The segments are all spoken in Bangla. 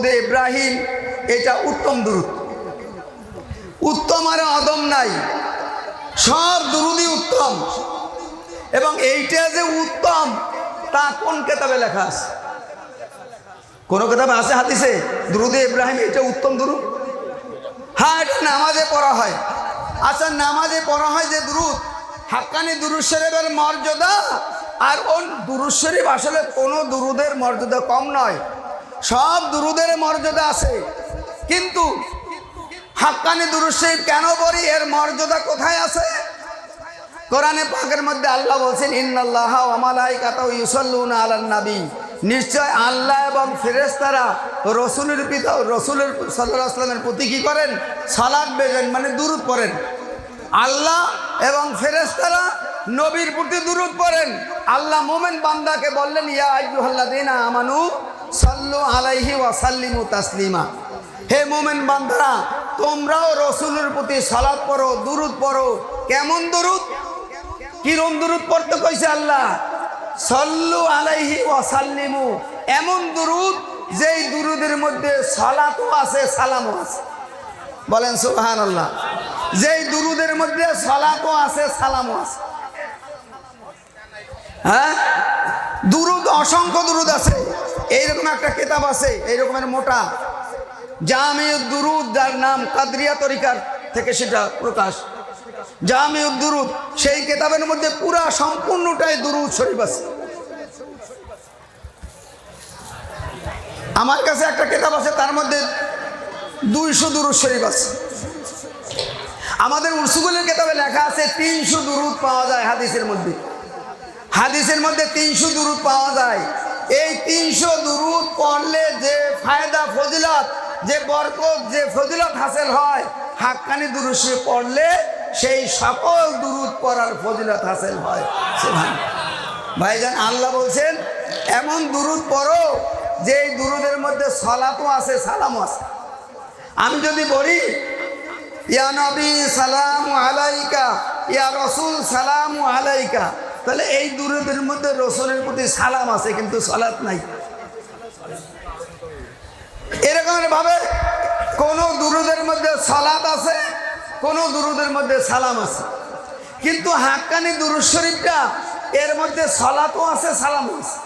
দুরুদে ইব্রাহিম এটা উত্তম দুরুদ। উত্তম আর আদম নাই, সব দুরুদই উত্তম। এবং এইটা যে উত্তম তা কোন কিতাবে লেখা আছে? কোন কিতাবে আছে হাদিসে দুরুদে ইব্রাহিম এটা উত্তম দুরুদ? হ্যাঁ, এটা নামাজে পড়া হয়। আচ্ছা, নামাজে পড়া হয় যে দুরুদ, হাক্কানি দুরুদ শরীফের মর্যাদা আর ওই দুরুদ শরীফ আসলে কোনো দুরুদের মর্যাদা কম নয়, সব দুরুদের মর্যাদা আছে। কিন্তু হাক্কানি দুরুদ শরীফ কেন পড়ি, এর মর্যাদা কোথায় আছে? কোরআনে পাকের মধ্যে আল্লাহ বলছেন, ইন্নাল্লাহা ওয়া মালাইকাতাহু ইউসাল্লুনা আলান নবী, নিশ্চয় আল্লাহ এবং ফেরেশতারা রাসূলের সাল্লাল্লাহু আলাইহি ওয়াসাল্লামের প্রতি কি করেন? সালাত বেজেন, মানে দুরূদ পড়েন। আল্লাহ এবং ফেরেশতারা নবীর প্রতি দুরূদ পড়েন। আল্লাহ মুমিন বান্দাকে বললেন, ইয়া আইয়ুহাল্লাযীনা আমানু সাল্লু আলাইহি ওয়া সাল্লিমু তাসলিমা, হে মুমিন বান্দারা তোমরাও রাসূলের প্রতি সালাত পড়ো, দুরূদ পড়ো। কেমন দুরূদ? কিরম দুরূদ পড়তে কইছে আল্লাহ? সাল্লু আলাইহি ওয়া সাল্লিমু, এমন দুরূদ যেই দুরূদের মধ্যে সালাতও আছে, সালামও আছে। বলেন সুবহানাল্লাহ। যেই দুরূদের মধ্যে সালাতও আছে, সালামও আছে। হ্যাঁ, দুরূদ অসংখ্য দুরূদ আছে। এইরকম একটা কিতাব আছে, এইরকমের মোটা, জামিউদ দুরূদ, যার নাম কাদরিয়া তরিকার থেকে সেটা প্রকাশ, জামিউদ দুরূদ। সেই কিতাবের মধ্যে পুরা সম্পূর্ণটাই দুরূদ শরীফ আছে। আমার কাছে একটা কিতাব আছে, তার মধ্যে 200 দুরূদ শরীফ আছে। আমাদের উসুলের কিতাবে লেখা আছে 300 দুরূদ পাওয়া যায় হাদিসের মধ্যে। হাদিসের মধ্যে 300 দুরূদ পাওয়া যায়। এই 300 দুরূদ পড়লে যে ফায়দা, ফজিলত, যে বরকত, যে ফজিলত হাসিল হয়, হাক্কানি দুরূদ শরীফ পড়লে সেই সকল দুরূদ পড়ার ফজিলত হাসিল হয়। ভাইজান, আল্লাহ বলছেন এমন দুরূদ পড়ো যেই দুরূদের মধ্যে সালাতও আছে, সালামও আছে। আমি যদি বলি ইয়া নবী সালামু আলাইকা, ইয়া রাসূল সালামু আলাইকা, তাহলে এই দুরূদের মধ্যে রাসূলের প্রতি সালাম আছে কিন্তু সালাত নাই। এরকমের ভাবে কোন দুরূদের মধ্যে সালাত আছে, কোন দুরূদের মধ্যে সালাম আছে। কিন্তু হাক্কানি দুরূদ শরীফটা এর মধ্যে সালাতও আছে, সালামও আছে।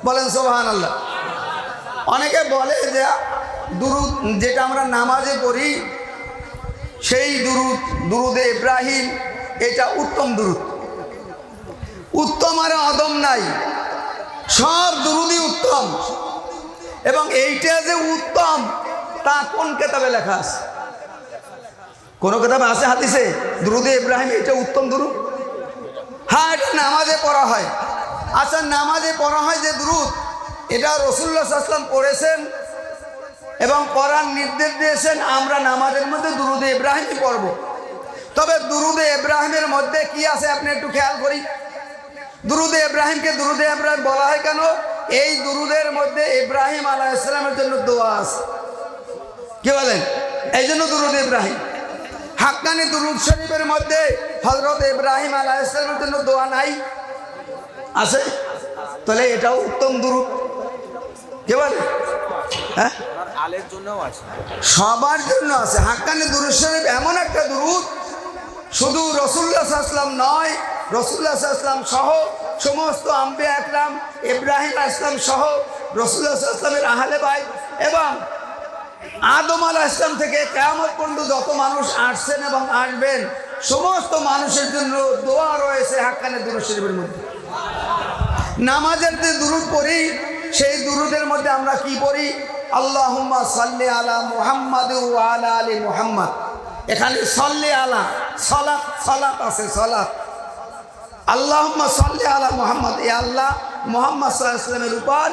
বলেন সুবহানাল্লাহ। অনেকে বলে যে দুরূদ যেটা আমরা নামাজে পড়ি সেই দুরূদ, দুরুদে ইব্রাহিম এটা উত্তম দুরূদ। উত্তম আর আদম নাই, সব দুরুদই উত্তম। এবং এইটা যে উত্তম তা কোন কিতাবে লেখা আছে? কোন কিতাবে আছে হাদিসে দুরুদে ইব্রাহিম এটা উত্তম দুরূদ? হ্যাঁ, এটা নামাজে পড়া হয়। আচ্ছা, নামাজে পড়া হয় যে দুরূদ, এটা রাসূলুল্লাহ সাল্লাল্লাহু আলাইহি ওয়াসাল্লাম পড়েছেন এবং পড়ার নির্দেশ দিয়েছেন আমরা নামাজের মধ্যে দুরুদে ইব্রাহিমই পড়ব। তবে দুরুদে ইব্রাহিমের মধ্যে কি আছে আপনি একটু খেয়াল করি। দুরুদে ইব্রাহিমকে দুরুদে ইব্রাহিম বলা হয় কেন? এই দুরুদের মধ্যে ইব্রাহিম আলাইহিস সালামের জন্য দোয়া আছে। কি বলেন? এই জন্য দুরুদে ইব্রাহিম। হাক্কানি দুরুদ শরীফের মধ্যে হযরত ইব্রাহিম আলাইহিস সালামের জন্য দোয়া নাই? আছে। তাহলে এটাও উত্তম দুরুদ। কি বলেন? হ্যাঁ, আলের জন্যও আছে, সবার জন্য আছে। হাক্কানি দুরুদ শরীফ এমন একটা দুরুদ, শুধু রাসূলুল্লাহ সাল্লাল্লাহু আলাইহি ওয়াসাল্লাম নয়, রাসূলুল্লাহ সাল্লাল্লাহু আলাইহি ওয়াসাল্লাম সহ সমস্ত আম্বিয়া একরাম, ইব্রাহিম আলাইহিস সালাম সহ রাসূলুল্লাহ সাল্লাল্লাহু আলাইহি ওয়াসাল্লামের আহলে বাইত এবং আদম আলাইহিস সালাম থেকে কিয়ামত পর্যন্ত যত মানুষ আসছেন এবং আসবেন সমস্ত মানুষের জন্য দোয়া রয়েছে হাক্কানি দুরুদ শরীফের মধ্যে। নামাজের যে দুরুদ পড়ি সেই দুরুদের মধ্যে আমরা কি পড়ি? আল্লাহুম্মা সাল্লি আলা মুহাম্মাদ ওয়া আলা আলি মুহাম্মাদ। এখানে সাল্লি আলা, সালাত, সালাত আছে, সালাত। আল্লাহুম্মা সাল্লি আলা মুহাম্মাদ, এ আল্লাহ মুহাম্মদ সাল্লাল্লাহু আলাইহি ওয়াসাল্লামের উপর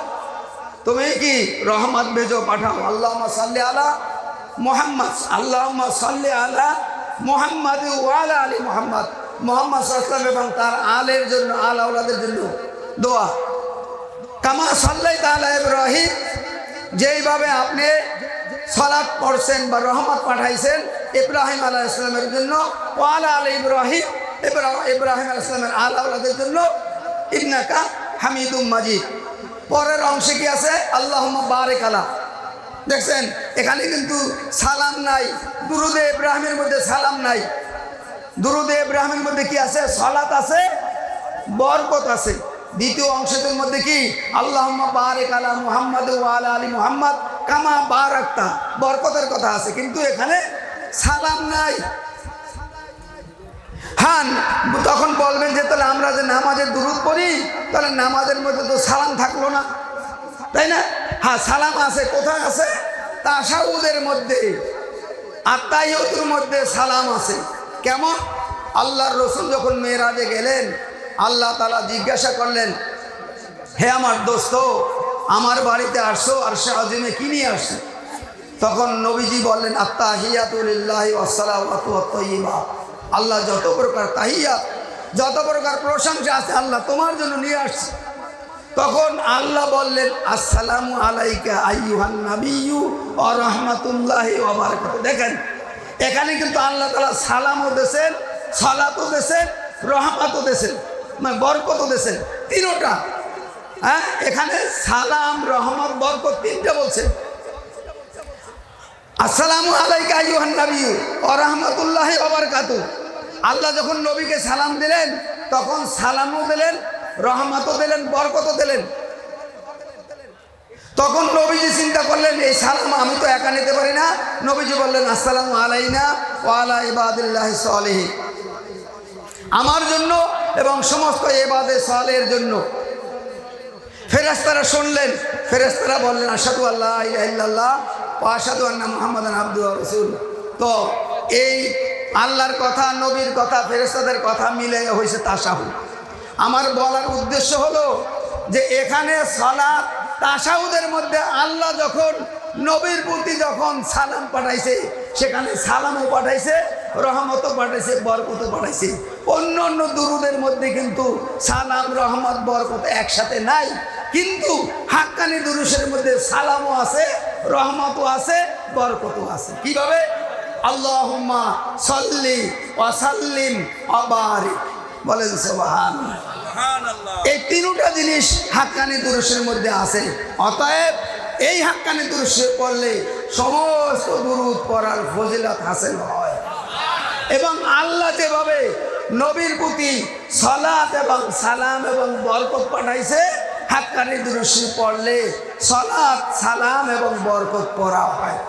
তুমি কি রহমত ভেজো, পাঠাও। আল্লাহুম্মা সাল্লি আলা মুহাম্মদ, আল্লাহুম্মা সাল্লি আলা মুহাম্মাদ ওয়া আলা আলি মুহাম্মাদ। মুহাম্মদ সাল্লাল্লাহু আলাইহি ওয়াসাল্লাম এবং তার আলের জন্য, আল আওলাদের জন্য দোয়া। কামা সাল্লাইতা আলা ইব্রাহিম, যেইভাবে আপনি সালাত পড়ছেন বা রহমত পাঠাইছেন ইব্রাহিম আলাইহিস সালামের জন্য, ওয়া আলা আলি ইব্রাহিম, ইব্রাহিম আলাইহিস সালামের আল আওলাদের জন্য, ইন্নাকা হামিদুম মাজিদ। পরের অংশে কি আছে? আল্লাহুম্মা বারিক আলা, দেখছেন এখানে কিন্তু সালাম নাই, দুরুদে ইব্রাহিমের মধ্যে সালাম নাই। দুরুদে ইব্রাহিমের মধ্যে কি আছে? সালাত আছে, বরকত আছে। দ্বিতীয় অংশের মধ্যে কি আল্লাহুম্মা বারিক আলা মুহাম্মাদ ওয়া আলা আলি মুহাম্মাদ কামা বারাকতা, বরকতের কথা আছে, কিন্তু এখানে সালাম নাই। হ্যাঁ, তখন বলবেন যে তাহলে আমরা যে নামাজের দুরুদ পড়ি, তাহলে নামাজের মধ্যে তো সালাম থাকলো না, তাই না? হ্যাঁ, সালাম আছে। কোথায় আছে? তাশাহুদের মধ্যে, আত্তাহিয়াতুর মধ্যে সালাম আছে। কেমন? আল্লাহর রাসূল যখন মেরাজে গেলেন, আল্লাহ তাআলা জিজ্ঞাসা করলেন, হে আমার দোস্ত, আমার বাড়িতে আসছো, আরশে আজিমে কি নিয়ে আসছো? তখন নবীজি বললেন, আত্তাহিয়াতু লিল্লাহি ওয়াস সালাওয়াতু ওয়াত তাইয়্যিবাত, আল্লাহ যত প্রকার তাহিয়াত, যত প্রকার প্রশংসা আছে আল্লাহ তোমার জন্য নিয়ে আসছে। তখন আল্লাহ বললেন, আসসালামু আলাইকা আইয়ুহান নাবিয়্যু ওয়া রাহমাতুল্লাহি ওয়া বারাকাতুহু। দেখেন এখানে কিন্তু আল্লাহ তাআলা সালামও দেন, সালাতও দেন, রহমতও দেন, মানে বরকতও দেন, তিনটা। হ্যাঁ, এখানে সালাম, রহমত, বরকত তিনটা বলছেন। আসসালামু আলাইকা আইয়ুহান নাবিয়্যু ওয়া রাহমাতুল্লাহি ওয়া বারাকাতুহু। আল্লাহ যখন নবীকে সালাম দিলেন, তখন সালামও দিলেন, রহমতও দিলেন, বরকতও দিলেন। তখন নবীজি চিন্তা করলেন, এই সালাম আমি তো একা নিতে পারি না। নবীজি বললেন, আসসালামু আলাইনা ওয়া আলা ইবাদিল্লাহি সালিহিন, আমার জন্য এবং সমস্ত ইবাদে সালেহের জন্য। ফেরেশতারা শুনলেন, ফেরেশতারা বললেন, আশহাদু আল্লা ইলাহা ইল্লাল্লাহ ওয়া আশহাদু আন্না মুহাম্মাদান আবদুহু ওয়া রাসূলুহু। তো এই আল্লাহর কথা, নবীর কথা, ফেরেশতাদের কথা মিলে হয়েছে তাশাহুদ। আমার বলার উদ্দেশ্য হলো যে এখানে সালাত, তাশাহুদের মধ্যে আল্লাহ যখন নবীর প্রতি যখন সালাম পাঠাইছে, সেখানে সালামও পাঠাইছে, রহমতও পাঠাইছে, বরকতও পাঠাইছে। অন্য অন্য দুরুদের মধ্যে কিন্তু সালাম, রহমত, বরকত একসাথে নাই, কিন্তু হাক্কানি দুরুদের মধ্যে সালামও আছে, রহমতও আছে, বরকতও আছে। কিভাবে? আল্লাহুম্মা সাল্লি ওয়া সাল্লিম ওয়া বারিক, বলেন সুবহানাল্লাহ। এই তিনটা জিনিস হাক্কানি দুরুদের মধ্যে আছে। অতএব এই হাক্কানি দুরুদ পড়লে সমস্ত দুরুদ পড়ার ফজিলত হাসিল হয়। এবং আল্লাহ যেভাবে নবীর প্রতি সালাত এবং সালাম এবং বরকত পাঠাইছে, হাক্কানি দুরুদ পড়লে সালাত, সালাম এবং বরকত পড়া হয়।